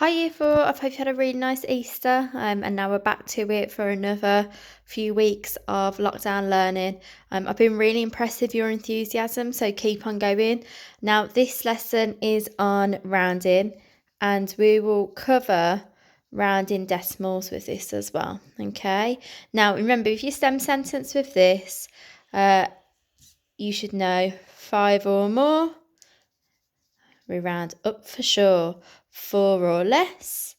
Hi Year 4, I hope you had a really nice Easter and now we're back to it for another few weeks of lockdown learning. I've been really impressed with your enthusiasm, so keep on going. Now this lesson is on rounding and we will cover rounding decimals with this as well, okay? Now remember, if you stem sentence with this, you should know 5 or more, we round up for sure, 4 or less,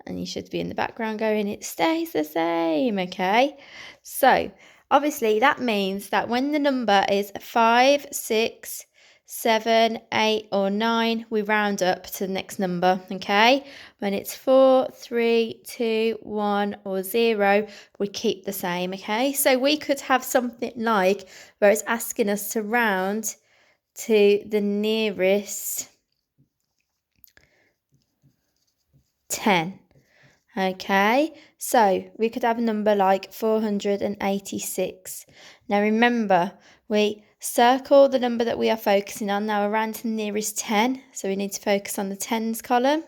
and you should be in the background going, it stays the same, okay? So obviously that means that when the number is 5, 6, 7, 8 or 9, we round up to the next number, okay? When it's 4, 3, 2, 1 or 0, we keep the same, okay? So we could have something like where it's asking us to round to the nearest 10. Okay, so we could have a number like 486. Now remember, we circle the number that we are focusing on. Now we're around to the nearest 10, so we need to focus on the tens column.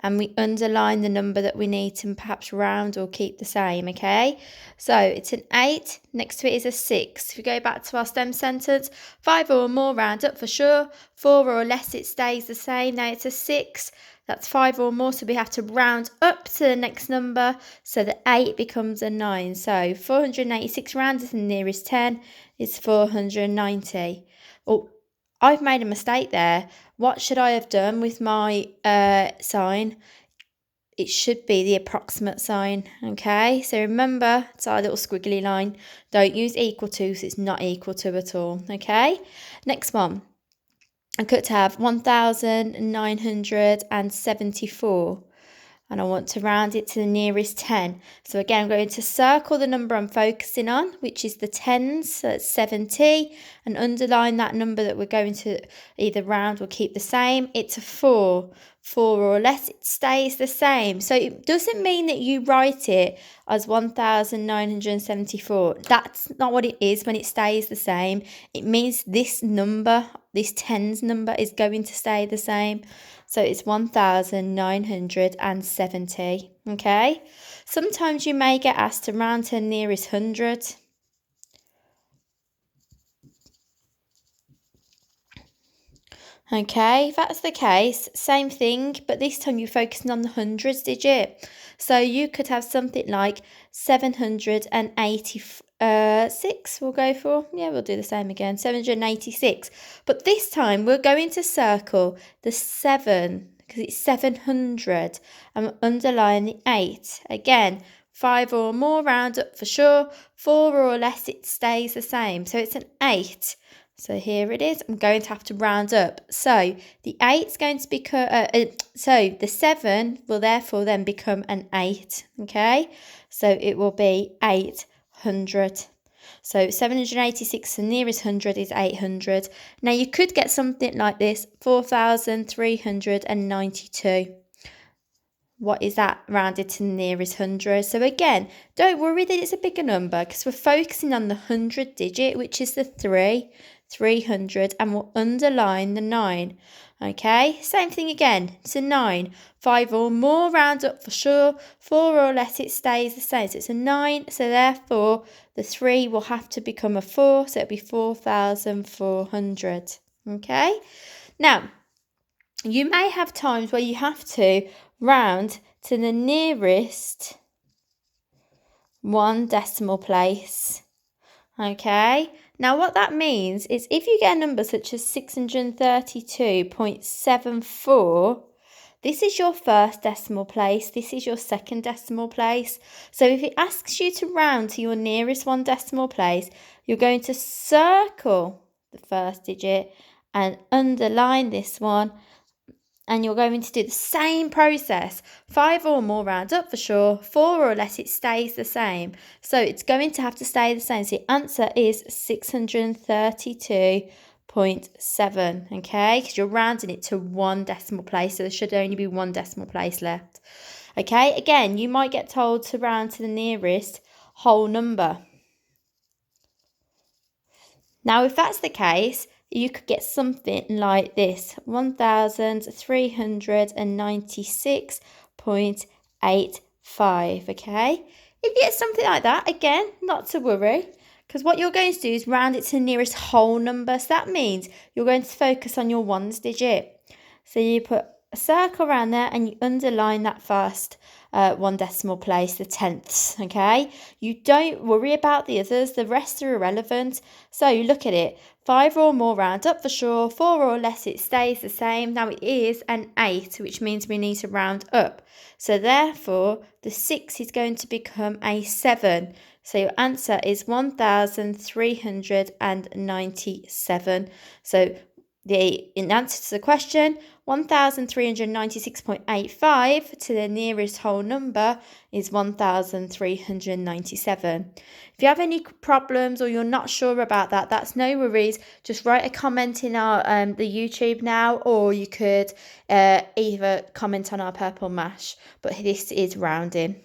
And we underline the number that we need to perhaps round or keep the same, okay? So it's an 8, next to it is a 6. If we go back to our stem sentence, 5 or more, round up for sure. 4 or less, it stays the same. Now it's a 6, that's 5 or more, so we have to round up to the next number, so the 8 becomes a 9. So 486 rounded to the nearest 10 is 490. Oh, I've made a mistake there. What should I have done with my sign? It should be the approximate sign, okay? So remember, it's our little squiggly line. Don't use equal to, so it's not equal to at all, okay? Next one. I could have 1,974. And I want to round it to the nearest 10. So again, I'm going to circle the number I'm focusing on, which is the tens, so it's 70, and underline that number that we're going to either round or keep the same. It's a 4. 4 or less, it stays the same. So it doesn't mean that you write it as 1,974. That's not what it is when it stays the same. It means this number, this tens number, is going to stay the same. So it's 1,970, okay? Sometimes you may get asked to round to the nearest 100. Okay, if that's the case, same thing, but this time you're focusing on the hundreds digit. So you could have something like 786, we'll go for. Yeah, we'll do the same again, 786. But this time we're going to circle the 7, because it's 700, and underline the 8. Again, 5 or more, round up for sure. 4 or less, it stays the same. So it's an 8. So here it is. I'm going to have to round up. So the 8 is going to become, so the 7 will therefore then become an 8, okay? So it will be 800. So 786, the nearest 100 is 800. Now you could get something like this, 4,392. What is that rounded to the nearest 100? So again, don't worry that it's a bigger number, because we're focusing on the 100 digit, which is the 300, and we'll underline the 9. Okay, same thing again, it's a 9. 5 or more, round up for sure. 4 or less, it stays the same. So it's a 9, so therefore the 3 will have to become a 4, so it'll be 4,400. Okay, now you may have times where you have to round to the nearest 1 decimal place. Okay, now what that means is if you get a number such as 632.74, this is your first decimal place, this is your second decimal place. So if it asks you to round to your nearest 1 decimal place, you're going to circle the first digit and underline this one. And you're going to do the same process. 5 or more, round up for sure. 4 or less, it stays the same. So it's going to have to stay the same. So the answer is 632.7, okay? Because you're rounding it to 1 decimal place, so there should only be 1 decimal place left. Okay, again, you might get told to round to the nearest whole number. Now, if that's the case, you could get something like this, 1396.85, okay? If you get something like that, again, not to worry, because what you're going to do is round it to the nearest whole number. So that means you're going to focus on your ones digit. So you put a circle around there and you underline that first one decimal place, the tenths, okay? You don't worry about the others, the rest are irrelevant. So you look at it, 5 or more round up for sure, 4 or less it stays the same. Now it is an 8, which means we need to round up. So therefore, the 6 is going to become a 7. So your answer is 1397. So in answer to the question, 1396.85 to the nearest whole number is 1397. If you have any problems or you're not sure about that, that's no worries. Just write a comment in our the YouTube now, or you could either comment on our Purple Mash. But this is rounding.